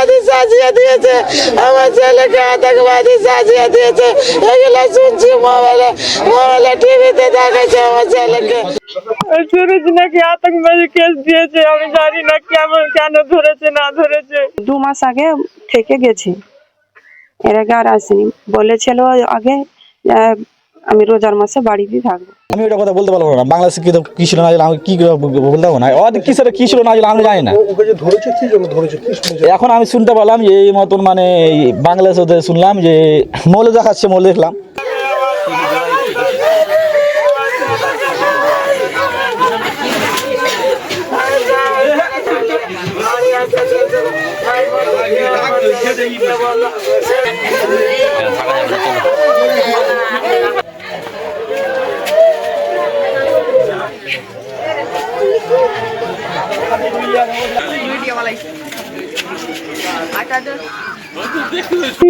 আতঙ্কবাদী সাজিয়ে দিয়েছে, আমার ছেলেকে আতঙ্কবাদী সাজিয়ে দিয়েছে। এগুলো শুনছি মোবাইলে টিভিতে দেখাচ্ছে আমার ছেলেকে। সুরজ নাকি আতঙ্কবাদী কেস দিয়েছে, আমি জানি না কেন ধরেছে না ধরেছে। 2 মাস আগে থেকে গেছি, এর আগে আর আসেনি। বলেছিল আগে আমি রোজার মাসে বাড়িতে থাকবো। আমি ওটা কথা বলতে পারবো না, বাংলাদেশে কি ছিল না আমি কি বলতে পারবো না, ওদের কি সেটা কি ছিল না আমি জানি না। এখন আমি শুনতে পারলাম যে এই মতন মানে বাংলাদেশ ওদের শুনলাম যে মৌলে দেখাচ্ছে, মৌলে দেখলাম।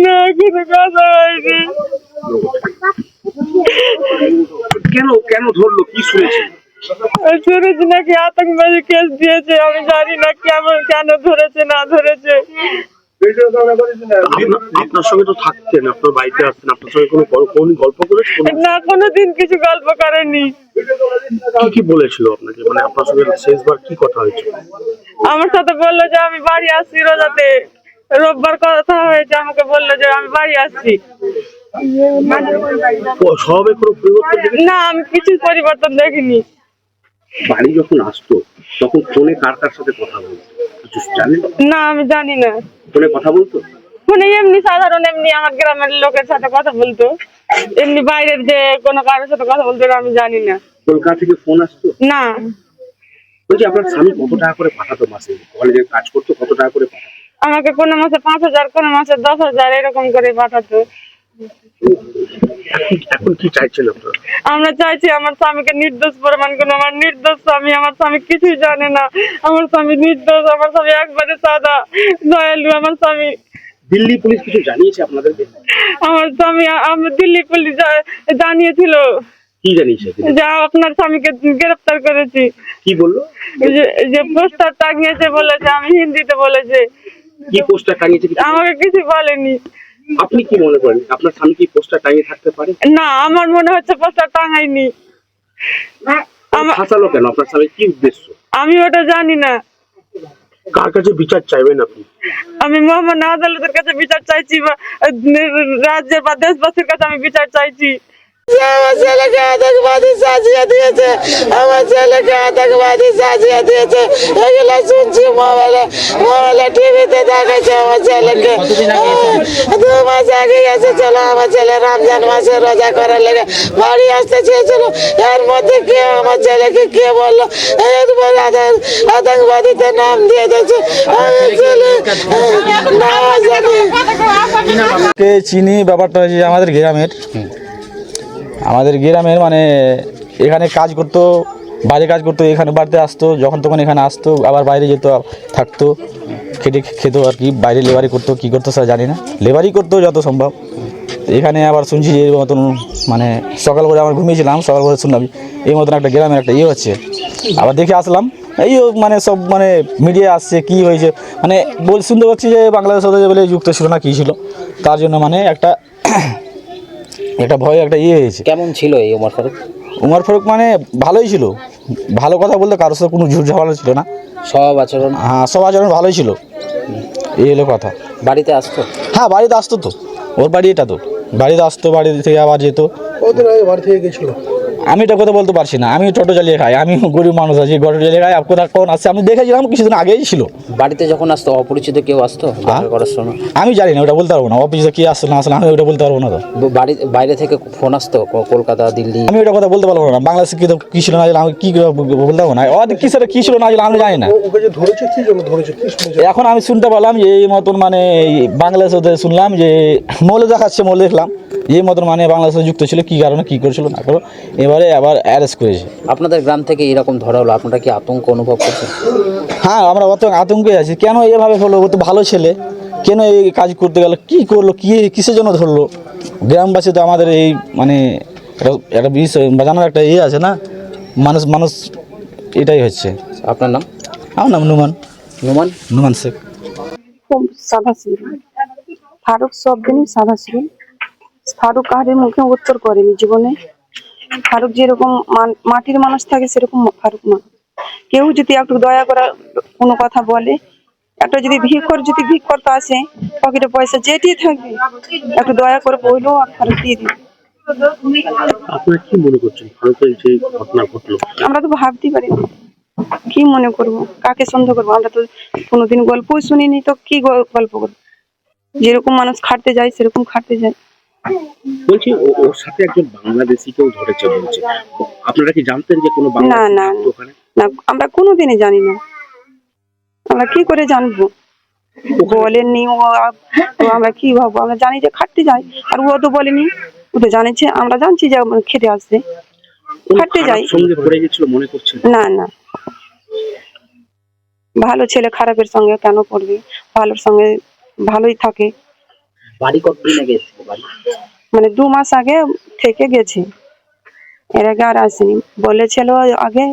না কোনো কথা হয়নি। কেন ধরলো, কি শুনেছে? সুরজ নাকি আতঙ্কবাদী কেস দিয়েছে, আমি জানি না কেন ধরেছে না ধরেছে। আপনার সঙ্গে তো থাকতেন, আপনার বাড়িতে আসতেন, আপনার সঙ্গে কোনো গল্প করেছে না, কোনোদিন কিছু গল্প করেনি। কি বলেছিল আপনাকে, মানে আপনার সঙ্গে শেষবার কি কথা হয়েছিল? আমার সাথে বললো যে আমি বাড়ি আসছি রোজাতে, রোববার কথা হয়েছে, আমাকে বললো যে আমি বাড়ি আসছি। স্বভাবে কোনো পরিবর্তন? না, আমি কিছু পরিবর্তন দেখিনি। বাড়ি যখন আসতো তখন ফোনে কার সাথে কথা বলতো কিছু জানেন? না, আমি জানি না। ফোনে কথা বলতো? ফোনে এমনি সাধারণ এমনি আমার গ্রামের লোকের সাথে কথা বলতো, এমনি বাইরের যে কোনো কারোর সাথে কথা বলতো আমি জানি না। কলকাতা থেকে ফোন আসতো? না। বলছি আপনার স্বামী কত টাকা করে পাঠাতো মাসে, কলেজে কাজ করতো, কত টাকা করে পাঠাতো? আমাকে কোনো মাসে 5,000, কোনো মাসে 10,000 এরকম করে পাঠাতো। এখন কি চাইছেন আপনারা? আমরা চাইছি আমার স্বামীকে নির্দোষ প্রমাণ করুন। আমার নির্দোষ স্বামী, আমার স্বামী কিছুই জানে না, আমার স্বামী নির্দোষ, আমার স্বামী একবারে সাদা দয়ালু। আমার স্বামী, দিল্লি পুলিশ কিছু জানিয়েছে আপনাদেরকে? আমার স্বামী দিল্লি পুলিশ জানিয়েছিল কি জানিয়েছে? যে আপনার স্বামীকে গ্রেফতার করেছি। কি বললো? যে পোস্টার টাঙিয়েছে বলেছে, আমি হিন্দিতে বলেছে। কি পোস্টার টাঙিয়েছে? আমাকে কিছু বলেনি। আপনি কি মনে করেন আপনার স্বামী কি পোস্টার টাঙিয়ে থাকতে পারে? না, আমার মনে হচ্ছে পোস্টার টাঙায়নি। ফাঁসালো কেন? আপনার স্বামী কি উদ্দেশ্য? আমি ওটা জানি না। কার কাছে বিচার চাইবেন আপনি? আমি মহামান্য আদালতের কাছে বিচার চাইছি, বা রাজ্যের বা দেশবাসীর কাছে আমি বিচার চাইছি। আমার ছেলেকে আতঙ্কবাদী সাজিয়ে দিয়েছে, আমার ছেলেকে আতঙ্কবাদী সাজিয়ে দিয়েছে। এগুলো শুনছি মোবাইলে টিভিতে দেখাচ্ছে আমার ছেলেকে। 2 মাস আগে এসেছিল আমার ছেলে, রমজান মাসে রোজা করার লেগে বাড়ি আসতে চেয়েছিল। এর মধ্যে কে আমার ছেলেকে কে বললো এরপর আতঙ্কবাদীতে নাম দিয়ে দিয়েছে। আমার ছেলে কে চিনি, ব্যাপারটা হচ্ছে আমাদের গ্রামের মানে এখানে কাজ করতো, বাইরে কাজ করতো, এখানে বাড়িতে আসতো, যখন তখন এখানে আসতো, আবার বাইরে যেত, থাকতো, খেতো আর কি। বাইরে লেবারি করতো, কী করতো স্যার জানি না, লেবারি করতো যত সম্ভব। এখানে আবার শুনছি যে এই মতন মানে সকাল করে আমার ঘুমিয়েছিলাম, সকাল করে শুনলাম এই মতন একটা গ্রামের একটা হচ্ছে। আবার দেখে আসলাম, এই মানে সব মানে মিডিয়া আসছে কি হয়েছে, মানে শুনতে পাচ্ছি যে বাংলাদেশ সাথে বলে যুক্ত ছিল না কী ছিল, তার জন্য মানে একটা ভয় একটা হয়েছে। কেমন ছিল এই উমর ফারুক? মানে ভালোই ছিল, ভালো কথা বলতে কারোর সাথে কোনো ঝুট ঝামেলা ছিল না, সব আচরণ? হ্যাঁ, সব আচরণ ভালোই ছিল, এই হলো কথা। বাড়িতে আসতো? হ্যাঁ, বাড়িতে আসতো তো, ওর বাড়ি এটা তো, বাড়িতে আসতো, বাড়ি থেকে আবার যেত। বাড়ি থেকে গেছিল? আমি এটা কথা বলতে পারছি না, আমি টোটো চালিয়ে খাই, আমি গরিব মানুষ আছি, টোটো চালিয়ে খাই। কোথাও কোন আসছে আমি দেখেছিলাম কিছুদিন আগেই ছিল। বাড়িতে যখন আসতো অপরিচিত কেউ আসতো করার সময়? আমি জানি না, ওটা বলতে পারবো না, অফিসে কি আসলো না আসলে আমি ওটা বলতে পারবো না। তো বাইরে থেকে ফোন আসতো কলকাতা, দিল্লি? আমি ওটা কথা বলতে পারবো না, বাংলাদেশে কি ছিল না আমি কি বলতে পারবো না, ওদের কি সেটা কি ছিল না আমি জানি না। এখন আমি শুনতে পারলাম যে এই মতন মানে বাংলাদেশ ওদের শুনলাম যে মৌলে দেখাচ্ছে, মৌলে দেখলাম এই মতন মানে বাংলাদেশে যুক্ত ছিল, কি কারণে কি করেছিল না করো, এবারে আবার অ্যারেস্ট করেছে। আপনাদের গ্রাম থেকে এরকম ধরা হলো, আপনারা কি আতঙ্ক অনুভব করছেন? হ্যাঁ, আমরা অত আতঙ্কে আছি, কেন এভাবে হলো, ও তো ভালো ছেলে, কেন এই কাজ করতে গেল, কি করলো, কিসের জন্য ধরলো? গ্রামবাসী তো আমাদের এই মানে একটা বিষয় বাজানোর একটা আছে না, মানুষ এটাই হচ্ছে। আপনার নাম? আমার নাম নুমান নুমান নুমান শেখ। খুব সাদা সিল। ফারুক সব দিনই সাদা ছিল। ফারুক কাহারের মুখে উত্তর করেনি জীবনে। ফারুক যেরকম মাটির মানুষ থাকে সেরকম ফারুক মানুষ। কেউ যদি একটু দয়া করে কোনো কথা বলে, একটা যদি ভিক করতে আসে, পকেটে পয়সা যেটি থাকবে একটু দয়া করে বললেও আর ফারুক দিয়ে দিবে। আপনারা কি মনে করছেন ভারতের যে ঘটনা ঘটলো? আমরা তো ভাবতেই পারি না, কি মনে করব, কাকে সন্দেহ করবো? আমরা তো কোনোদিন গল্পই শুনিনি, তো কি গল্প করবো? যেরকম মানুষ খাটতে যায় সেরকম খাটতে যায়। বলছি ওর সাথে একজন বাংলাদেশি কেউ ধরেছে বলছে, আপনারা কি জানতেন যে কোনো বাংলাদেশি না, থাকতো ওখানে? না, আমরা কোনোদিনই জানি না। আমরা কি করে জানবো? বলেননি ও, তো আমরা কি ভাববো? আমরা জানি যে খাটতে যায়, আর ও তো বলেনি। ও তো জানিছে, আমরা জানছি যে খেতে আসছে, কোনো খাটতে খারাপ যাই। সঙ্গে পড়ে গেছিল মনে করছেন? না, না, ভালো ছেলে খারাপের সঙ্গে কেন পড়বে? ভালোর সঙ্গে ভালোই থাকে। বাড়ি কতদিন আগে এসেছিল বাড়ি? মানে 2 মাস আগে থেকে গেছে, এর আগে আর আসেনি। বলেছিল আগে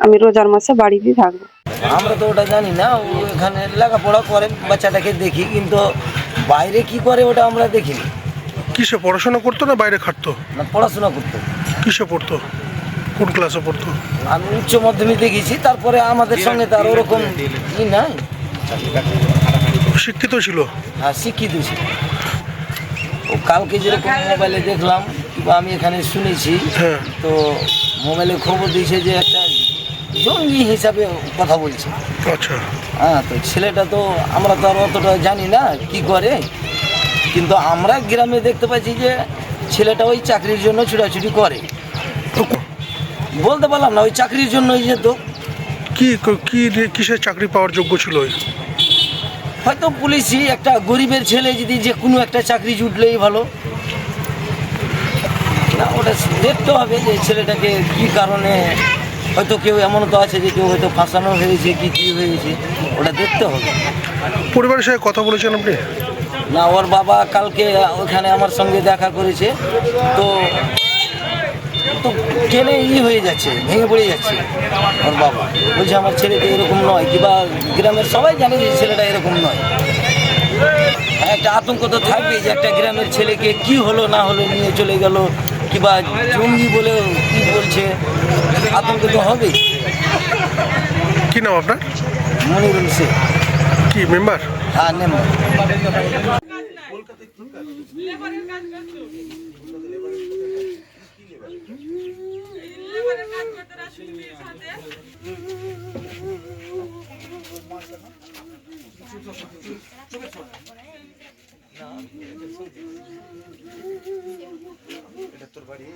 আমি রোজার মাসে বাড়িতে থাকবো। আমরা তো ওটা জানি না। ও এখানে লেখাপড়া করে, বাচ্চাটাকে দেখি, কিন্তু বাইরে কি করে ওটা আমরা দেখিনি। কিসে পড়াশোনা করতো না বাইরে খাটতো? না, পড়াশোনা করতো। কিসে পড়তো? কোন ক্লাসে পড়তো? আমি উচ্চ মাধ্যমিক দেখেছি, তারপরে আমাদের সঙ্গে তার ওরকম ই নাই। শিক্ষিত ছিল? হ্যাঁ, শিক্ষিত ছিল। ও কালকে যেরকম মোবাইলে দেখলাম কিংবা আমি এখানে শুনেছি, হ্যাঁ। তো মোবাইলে খবর দিয়েছে যে একটা জঙ্গি হিসাবে কথা বলছে। আচ্ছা। হ্যাঁ, তো ছেলেটা তো আমরা তো আর অতটা জানি না কি করে, কিন্তু আমরা গ্রামে দেখতে পাচ্ছি যে ছেলেটা ওই চাকরির জন্য ছুটাছুটি করে। বলতে পারলাম না, ওই চাকরির জন্যই যেত। কি কি কিসের চাকরি পাওয়ার যোগ্য ছিল? হয়তো পুলিশই, একটা গরিবের ছেলে যদি যে কোনো একটা চাকরি জুটলেই ভালো না। ওটা দেখতে হবে যে ছেলেটাকে কি কারণে, হয়তো কেউ এমন তো আছে যে কেউ হয়তো ফাঁসানো হয়েছে কি হয়েছে, ওটা দেখতে হবে। পরিবারের সাথে কথা বলেছেন আপনি? না, ওর বাবা কালকে ওখানে আমার সঙ্গে দেখা করেছে, তো তো ট্রেনে হয়ে যাচ্ছে, ভেঙে পড়ে যাচ্ছে। ওর বাবা বলছে আমার ছেলেটা এরকম নয়, কিংবা গ্রামের সবাই জানে যে ছেলেটা এরকম নয়। একটা আতঙ্ক তো থাকবেই যে একটা গ্রামের ছেলেকে কি হলো না হলো নিয়ে চলে গেল, কিংবা জঙ্গি বলে কি বলছে, আতঙ্ক তো হবেই। কি নাম আপনার? মনিরুল শেখ। কি মেম্বার? হ্যাঁ, মেম্বার। এটা তোর বাড়ি?